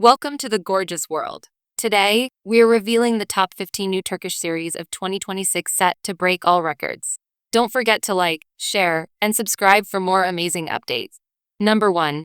Welcome to the gorgeous world. Today, we are revealing the top 15 new Turkish series of 2026 set to break all records. Don't forget to like, share, and subscribe for more amazing updates. Number 1.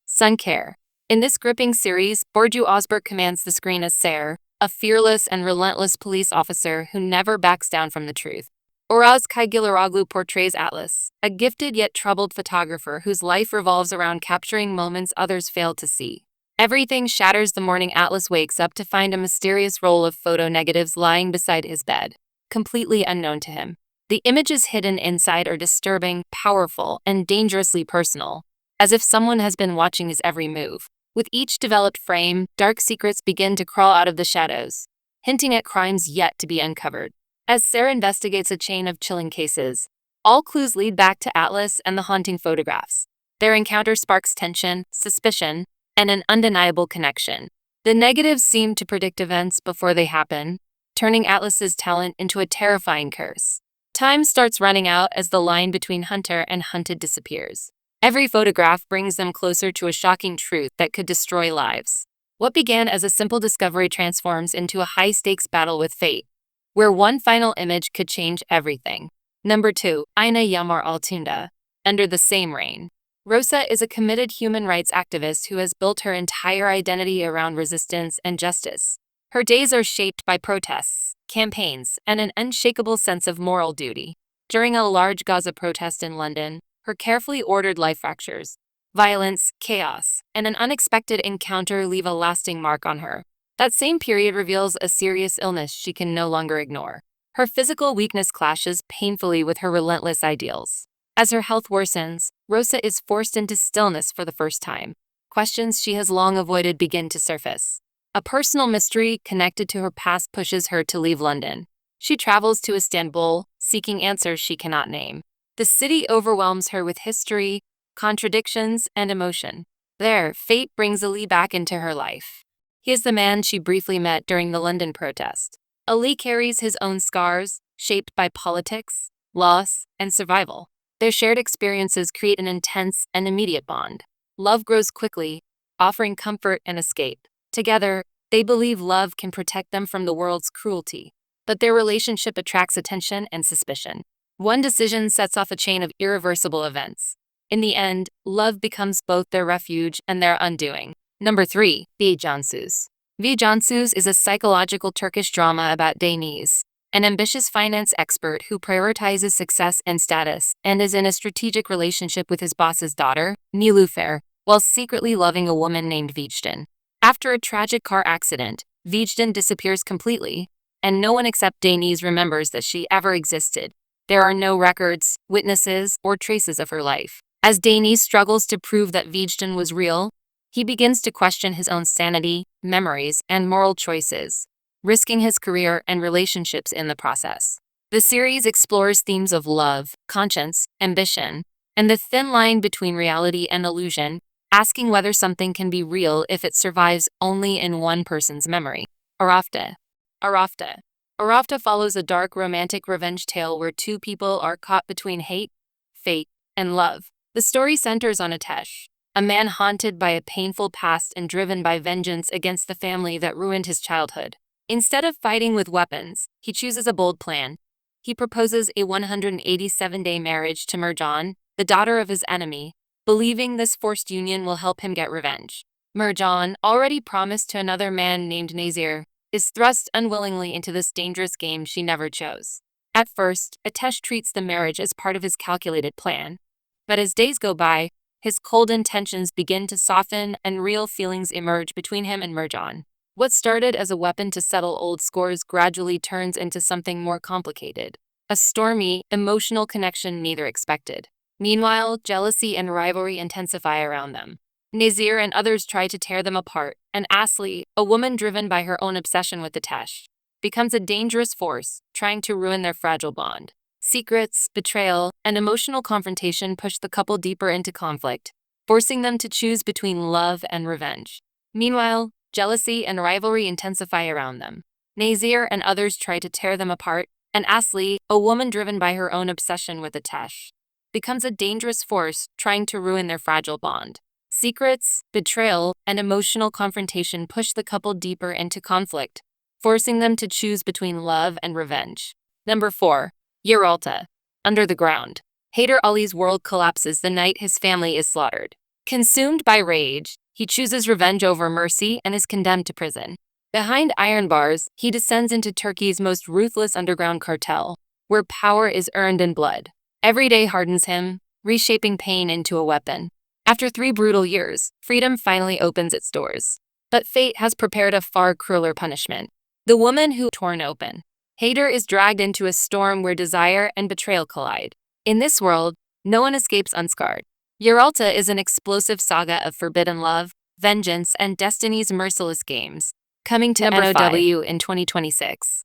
Sun Care. In this gripping series, Burcu Özberk commands the screen as Ser, a fearless and relentless police officer who never backs down from the truth. Oraz Kaygılaroglu portrays Atlas, a gifted yet troubled photographer whose life revolves around capturing moments others fail to see. Everything shatters the morning Atlas wakes up to find a mysterious roll of photo negatives lying beside his bed, completely unknown to him. The images hidden inside are disturbing, powerful, and dangerously personal, as if someone has been watching his every move. With each developed frame, dark secrets begin to crawl out of the shadows, hinting at crimes yet to be uncovered. As Sarah investigates a chain of chilling cases, all clues lead back to Atlas and the haunting photographs. Their encounter sparks tension, suspicion, and an undeniable connection. The negatives seem to predict events before they happen, turning Atlas's talent into a terrifying curse. Time starts running out as the line between hunter and hunted disappears. Every photograph brings them closer to a shocking truth that could destroy lives. What began as a simple discovery transforms into a high-stakes battle with fate, where one final image could change everything. Number 2. Ayna Yağmur Altında. Under the Same Rain. Rosa is a committed human rights activist who has built her entire identity around resistance and justice. Her days are shaped by protests, campaigns, and an unshakable sense of moral duty. During a large Gaza protest in London, her carefully ordered life fractures, violence, chaos, and an unexpected encounter leave a lasting mark on her. That same period reveals a serious illness she can no longer ignore. Her physical weakness clashes painfully with her relentless ideals. As her health worsens, Rosa is forced into stillness for the first time. Questions she has long avoided begin to surface. A personal mystery connected to her past pushes her to leave London. She travels to Istanbul, seeking answers she cannot name. The city overwhelms her with history, contradictions, and emotion. There, fate brings Ali back into her life. He is the man she briefly met during the London protest. Ali carries his own scars, shaped by politics, loss, and survival. Their shared experiences create an intense and immediate bond. Love grows quickly, offering comfort and escape. Together, they believe love can protect them from the world's cruelty. But their relationship attracts attention and suspicion. One decision sets off a chain of irreversible events. In the end, love becomes both their refuge and their undoing. Number 3. Vicansız. Vicansız is a psychological Turkish drama about Deniz, an ambitious finance expert who prioritizes success and status and is in a strategic relationship with his boss's daughter, Nilüfer, while secretly loving a woman named Vicdan. After a tragic car accident, Vicdan disappears completely, and no one except Deniz remembers that she ever existed. There are no records, witnesses, or traces of her life. As Deniz struggles to prove that Vicdan was real, he begins to question his own sanity, memories, and moral choices, risking his career and relationships in the process. The series explores themes of love, conscience, ambition, and the thin line between reality and illusion, asking whether something can be real if it survives only in one person's memory. Arafta. Arafta follows a dark romantic revenge tale where two people are caught between hate, fate, and love. The story centers on Ateş, a man haunted by a painful past and driven by vengeance against the family that ruined his childhood. Instead of fighting with weapons, he chooses a bold plan. He proposes a 187-day marriage to Mercan, the daughter of his enemy, believing this forced union will help him get revenge. Mercan, already promised to another man named Nazir, is thrust unwillingly into this dangerous game she never chose. At first, Ateş treats the marriage as part of his calculated plan. But as days go by, his cold intentions begin to soften and real feelings emerge between him and Mercan. What started as a weapon to settle old scores gradually turns into something more complicated. A stormy, emotional connection neither expected. Meanwhile, jealousy and rivalry intensify around them. Nazir and others try to tear them apart, and Asli, a woman driven by her own obsession with Ateş, becomes a dangerous force, trying to ruin their fragile bond. Secrets, betrayal, and emotional confrontation push the couple deeper into conflict, forcing them to choose between love and revenge. Meanwhile, jealousy and rivalry intensify around them. Nazir and others try to tear them apart, and Asli, a woman driven by her own obsession with Ateş, becomes a dangerous force trying to ruin their fragile bond. Secrets, betrayal, and emotional confrontation push the couple deeper into conflict, forcing them to choose between love and revenge. Number 4. Yeralta. Under the ground. Hayder Ali's world collapses the night his family is slaughtered. Consumed by rage, he chooses revenge over mercy and is condemned to prison. Behind iron bars, he descends into Turkey's most ruthless underground cartel, where power is earned in blood. Every day hardens him, reshaping pain into a weapon. After 3 brutal years, freedom finally opens its doors. But fate has prepared a far crueler punishment. The woman who torn open. Hayder is dragged into a storm where desire and betrayal collide. In this world, no one escapes unscarred. Yeralta is an explosive saga of forbidden love, vengeance, and destiny's merciless games, coming to NOW in 2026.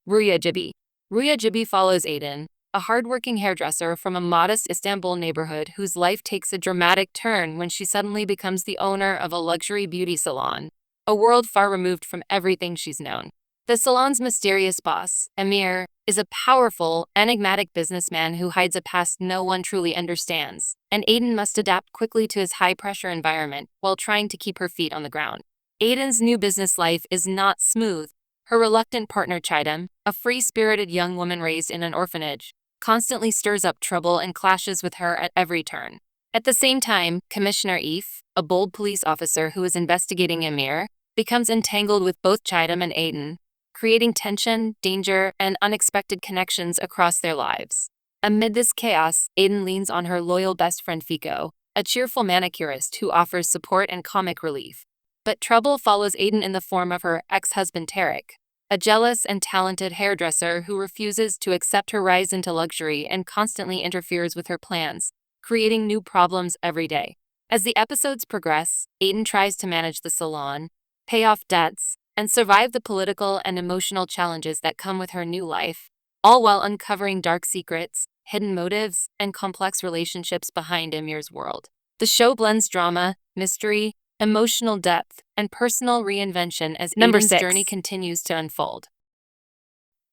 Rüya Gibi. Rüya Gibi follows Aydin, a hardworking hairdresser from a modest Istanbul neighborhood whose life takes a dramatic turn when she suddenly becomes the owner of a luxury beauty salon, a world far removed from everything she's known. The salon's mysterious boss, Emir, is a powerful, enigmatic businessman who hides a past no one truly understands, and Aydin must adapt quickly to his high-pressure environment while trying to keep her feet on the ground. Aydin's new business life is not smooth. Her reluctant partner Chidem, a free-spirited young woman raised in an orphanage, constantly stirs up trouble and clashes with her at every turn. At the same time, Commissioner If, a bold police officer who is investigating Emir, becomes entangled with both Chidem and Aydin, creating tension, danger, and unexpected connections across their lives. Amid this chaos, Aydin leans on her loyal best friend Fico, a cheerful manicurist who offers support and comic relief. But trouble follows Aydin in the form of her ex-husband Tarek, a jealous and talented hairdresser who refuses to accept her rise into luxury and constantly interferes with her plans, creating new problems every day. As the episodes progress, Aydin tries to manage the salon, pay off debts, and survive the political and emotional challenges that come with her new life, all while uncovering dark secrets, hidden motives, and complex relationships behind Emir's world. The show blends drama, mystery, emotional depth, and personal reinvention as Aydin's journey continues to unfold.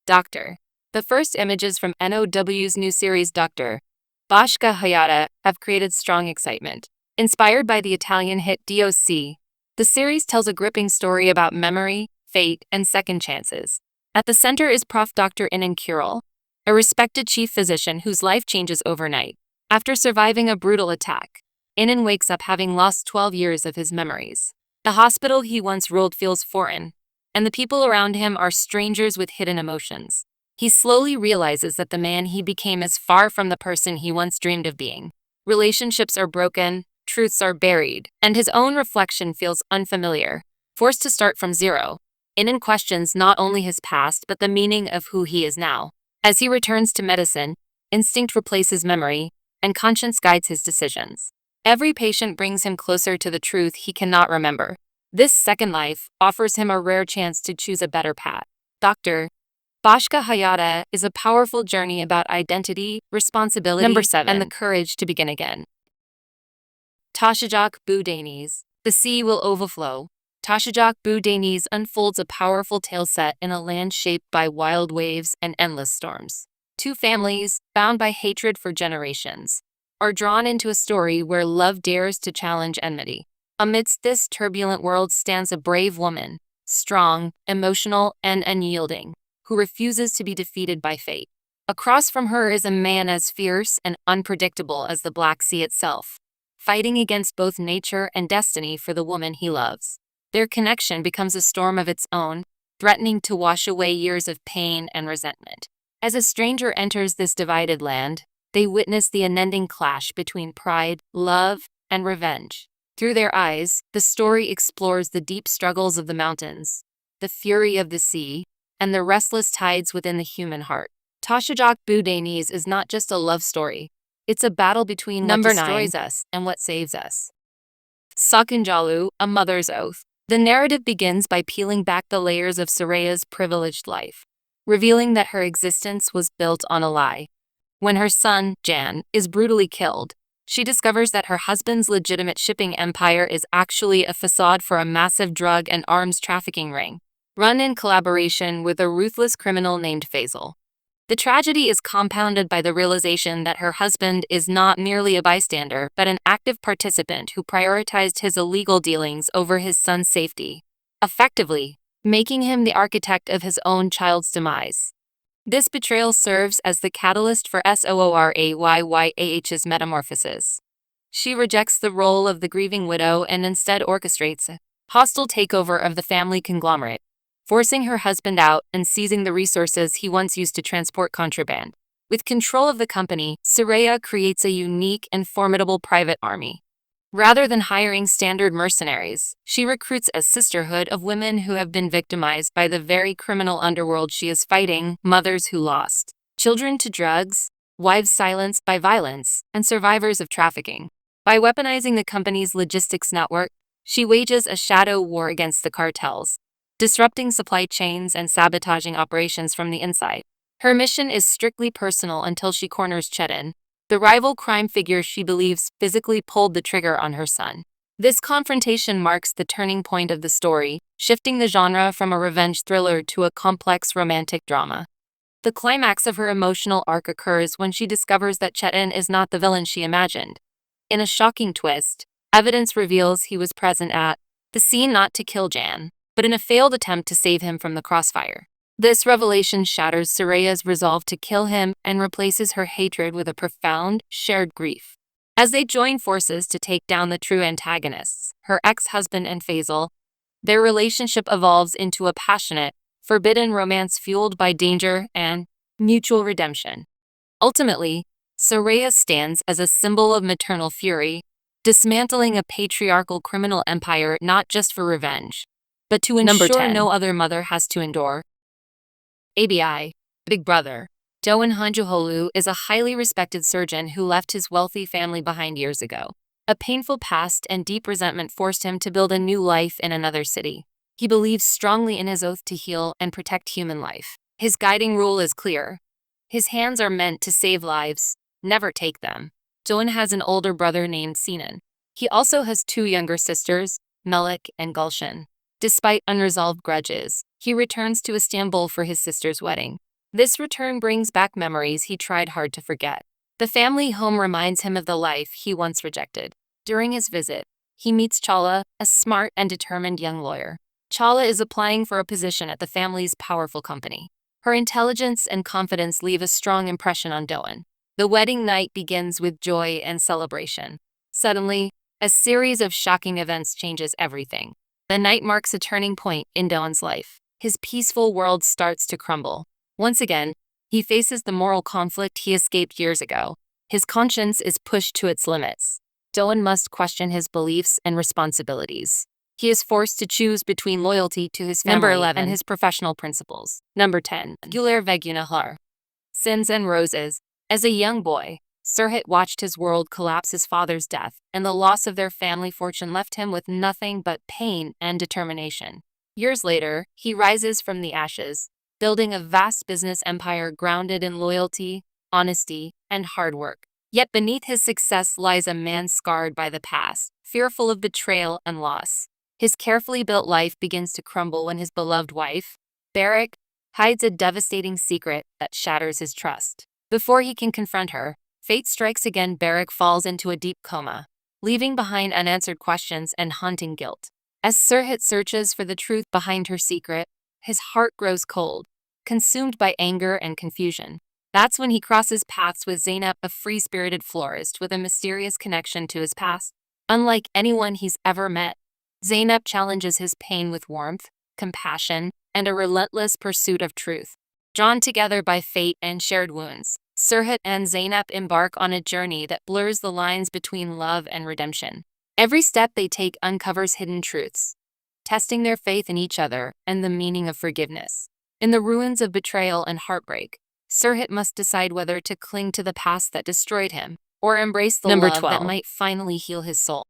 Doctor. The first images from NOW's new series Doctor, Bashka Hayata, have created strong excitement. Inspired by the Italian hit DOC, the series tells a gripping story about memory, fate, and second chances. At the center is Prof. Dr. Inan Kural, a respected chief physician whose life changes overnight. After surviving a brutal attack, Inan wakes up having lost 12 years of his memories. The hospital he once ruled feels foreign, and the people around him are strangers with hidden emotions. He slowly realizes that the man he became is far from the person he once dreamed of being. Relationships are broken, truths are buried, and his own reflection feels unfamiliar. Forced to start from zero, Inan questions not only his past but the meaning of who he is now. As he returns to medicine, instinct replaces memory, and conscience guides his decisions. Every patient brings him closer to the truth he cannot remember. This second life offers him a rare chance to choose a better path. Dr. Bashka Hayata is a powerful journey about identity, responsibility, and the courage to begin again. Taşacak Bu Deniz. The sea will overflow. Taşacak Bu Deniz unfolds a powerful tale set in a land shaped by wild waves and endless storms. Two families, bound by hatred for generations, are drawn into a story where love dares to challenge enmity. Amidst this turbulent world stands a brave woman, strong, emotional, and unyielding, who refuses to be defeated by fate. Across from her is a man as fierce and unpredictable as the Black Sea itself, fighting against both nature and destiny for the woman he loves. Their connection becomes a storm of its own, threatening to wash away years of pain and resentment. As a stranger enters this divided land, they witness the unending clash between pride, love, and revenge. Through their eyes, the story explores the deep struggles of the mountains, the fury of the sea, and the restless tides within the human heart. Taşacak Bu Deniz is not just a love story. It's a battle between what destroys us and what saves us. Sakıncalı, A Mother's Oath. The narrative begins by peeling back the layers of Soraya's privileged life, revealing that her existence was built on a lie. When her son, Can, is brutally killed, she discovers that her husband's legitimate shipping empire is actually a facade for a massive drug and arms trafficking ring, run in collaboration with a ruthless criminal named Faisal. The tragedy is compounded by the realization that her husband is not merely a bystander but an active participant who prioritized his illegal dealings over his son's safety, effectively making him the architect of his own child's demise. This betrayal serves as the catalyst for Soorayah's metamorphosis. She rejects the role of the grieving widow and instead orchestrates a hostile takeover of the family conglomerate, forcing her husband out and seizing the resources he once used to transport contraband. With control of the company, Soraya creates a unique and formidable private army. Rather than hiring standard mercenaries, she recruits a sisterhood of women who have been victimized by the very criminal underworld she is fighting, mothers who lost children to drugs, wives silenced by violence, and survivors of trafficking. By weaponizing the company's logistics network, she wages a shadow war against the cartels, disrupting supply chains and sabotaging operations from the inside. Her mission is strictly personal until she corners Chetan, the rival crime figure she believes physically pulled the trigger on her son. This confrontation marks the turning point of the story, shifting the genre from a revenge thriller to a complex romantic drama. The climax of her emotional arc occurs when she discovers that Chetan is not the villain she imagined. In a shocking twist, evidence reveals he was present at the scene not to kill Jan, but in a failed attempt to save him from the crossfire. This revelation shatters Soraya's resolve to kill him and replaces her hatred with a profound, shared grief. As they join forces to take down the true antagonists, her ex-husband and Faisal, their relationship evolves into a passionate, forbidden romance fueled by danger and mutual redemption. Ultimately, Soraya stands as a symbol of maternal fury, dismantling a patriarchal criminal empire not just for revenge, but to ensure no other mother has to endure. ABI, Big Brother. Doan Hanjuholu is a highly respected surgeon who left his wealthy family behind years ago. A painful past and deep resentment forced him to build a new life in another city. He believes strongly in his oath to heal and protect human life. His guiding rule is clear. His hands are meant to save lives, never take them. Doan has an older brother named Sinan. He also has two younger sisters, Melik and Gulshan. Despite unresolved grudges, he returns to Istanbul for his sister's wedding. This return brings back memories he tried hard to forget. The family home reminds him of the life he once rejected. During his visit, he meets Chala, a smart and determined young lawyer. Chala is applying for a position at the family's powerful company. Her intelligence and confidence leave a strong impression on Doan. The wedding night begins with joy and celebration. Suddenly, a series of shocking events changes everything. The night marks a turning point in Doan's life. His peaceful world starts to crumble. Once again, he faces the moral conflict he escaped years ago. His conscience is pushed to its limits. Doan must question his beliefs and responsibilities. He is forced to choose between loyalty to his family and his professional principles. Number 10. Güler ve Günahlar. Sins and Roses. As a young boy, Serhat watched his world collapse. His father's death and the loss of their family fortune left him with nothing but pain and determination. Years later, he rises from the ashes, building a vast business empire grounded in loyalty, honesty, and hard work. Yet beneath his success lies a man scarred by the past, fearful of betrayal and loss. His carefully built life begins to crumble when his beloved wife, Barak, hides a devastating secret that shatters his trust. Before he can confront her, fate strikes again. Barak falls into a deep coma, leaving behind unanswered questions and haunting guilt. As Serhat searches for the truth behind her secret, his heart grows cold, consumed by anger and confusion. That's when he crosses paths with Zeynep, a free-spirited florist with a mysterious connection to his past. Unlike anyone he's ever met, Zeynep challenges his pain with warmth, compassion, and a relentless pursuit of truth. Drawn together by fate and shared wounds, Serhat and Zeynep embark on a journey that blurs the lines between love and redemption. Every step they take uncovers hidden truths, testing their faith in each other and the meaning of forgiveness. In the ruins of betrayal and heartbreak, Serhat must decide whether to cling to the past that destroyed him or embrace the love that might finally heal his soul.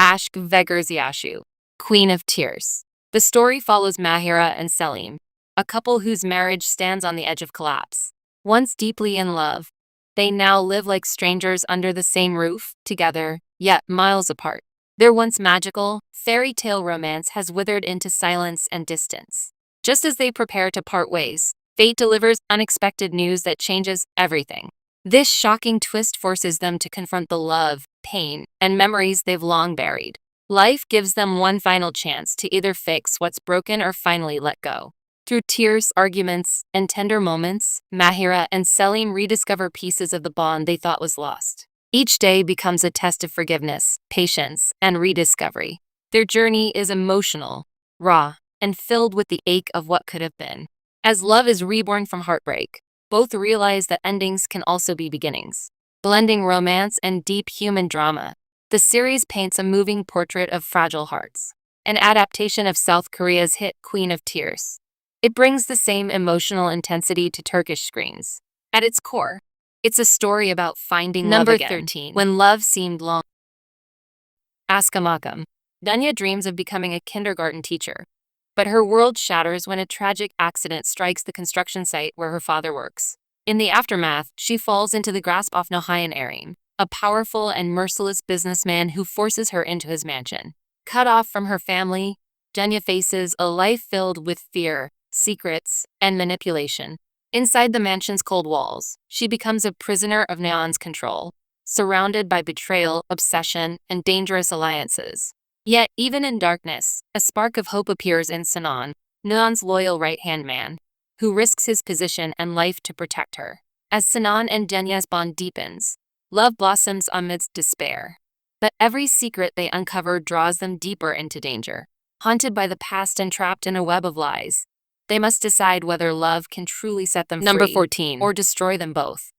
Aşk ve Gözyaşı, Queen of Tears. The story follows Mahira and Selim, a couple whose marriage stands on the edge of collapse. Once deeply in love, they now live like strangers under the same roof, together, yet miles apart. Their once magical, fairy tale romance has withered into silence and distance. Just as they prepare to part ways, fate delivers unexpected news that changes everything. This shocking twist forces them to confront the love, pain, and memories they've long buried. Life gives them one final chance to either fix what's broken or finally let go. Through tears, arguments, and tender moments, Mahira and Selim rediscover pieces of the bond they thought was lost. Each day becomes a test of forgiveness, patience, and rediscovery. Their journey is emotional, raw, and filled with the ache of what could have been. As love is reborn from heartbreak, both realize that endings can also be beginnings. Blending romance and deep human drama, the series paints a moving portrait of fragile hearts, an adaptation of South Korea's hit Queen of Tears. It brings the same emotional intensity to Turkish screens. At its core, it's a story about finding love again. Number 13. When love seemed long. Askamakam. Dunya dreams of becoming a kindergarten teacher, but her world shatters when a tragic accident strikes the construction site where her father works. In the aftermath, she falls into the grasp of Nohayan Arim, a powerful and merciless businessman who forces her into his mansion. Cut off from her family, Dunya faces a life filled with fear, secrets, and manipulation. Inside the mansion's cold walls, she becomes a prisoner of Neon's control, surrounded by betrayal, obsession, and dangerous alliances. Yet, even in darkness, a spark of hope appears in Sinan, Neon's loyal right-hand man, who risks his position and life to protect her. As Sinan and Dunya's bond deepens, love blossoms amidst despair. But every secret they uncover draws them deeper into danger. Haunted by the past and trapped in a web of lies, they must decide whether love can truly set them free. Number 14. Or destroy them both.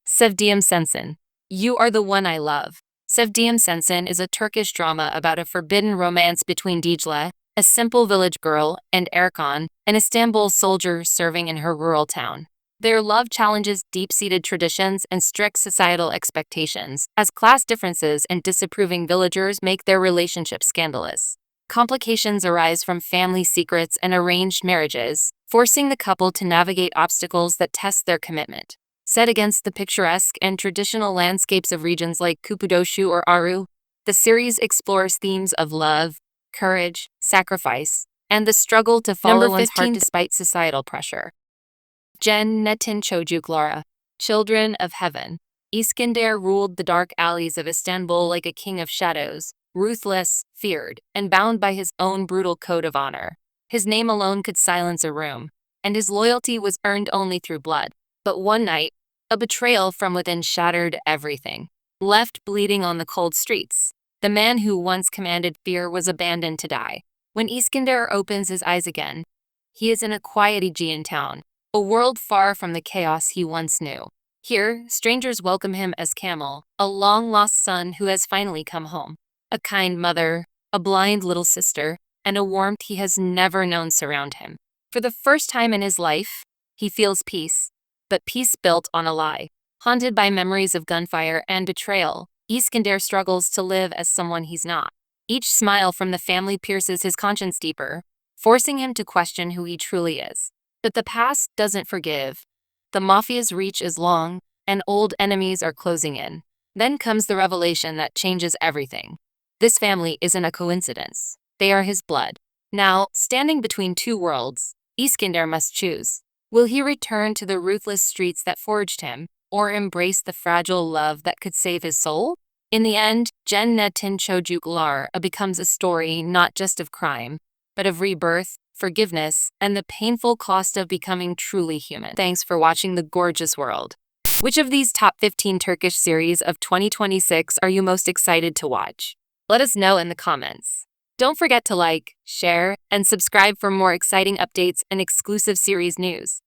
Sevdiğim Sensin. You Are the One I Love. Sevdiğim Sensin is a Turkish drama about a forbidden romance between Dicle, a simple village girl, and Erkan, an Istanbul soldier serving in her rural town. Their love challenges deep-seated traditions and strict societal expectations, as class differences and disapproving villagers make their relationship scandalous. Complications arise from family secrets and arranged marriages, forcing the couple to navigate obstacles that test their commitment. Set against the picturesque and traditional landscapes of regions like Kappadokya or Aru, the series explores themes of love, courage, sacrifice, and the struggle to follow one's heart despite societal pressure. Cennetin Çocukları, Children of Heaven. Iskender ruled the dark alleys of Istanbul like a king of shadows, ruthless, feared, and bound by his own brutal code of honor. His name alone could silence a room, and his loyalty was earned only through blood. But one night, a betrayal from within shattered everything. Left bleeding on the cold streets, the man who once commanded fear was abandoned to die. When Iskender opens his eyes again, he is in a quiet Aegean town, a world far from the chaos he once knew. Here, strangers welcome him as Camel, a long-lost son who has finally come home. A kind mother, a blind little sister, and a warmth he has never known surround him. For the first time in his life, he feels peace, but peace built on a lie. Haunted by memories of gunfire and betrayal, Iskender struggles to live as someone he's not. Each smile from the family pierces his conscience deeper, forcing him to question who he truly is. But the past doesn't forgive. The mafia's reach is long, and old enemies are closing in. Then comes the revelation that changes everything. This family isn't a coincidence. They are his blood. Now, standing between two worlds, Iskender must choose. Will he return to the ruthless streets that forged him, or embrace the fragile love that could save his soul? In the end, Cennetin Çocukları becomes a story not just of crime, but of rebirth, forgiveness, and the painful cost of becoming truly human. Thanks for watching The Gorgeous World. Which of these top 15 Turkish series of 2026 are you most excited to watch? Let us know in the comments. Don't forget to like, share, and subscribe for more exciting updates and exclusive series news.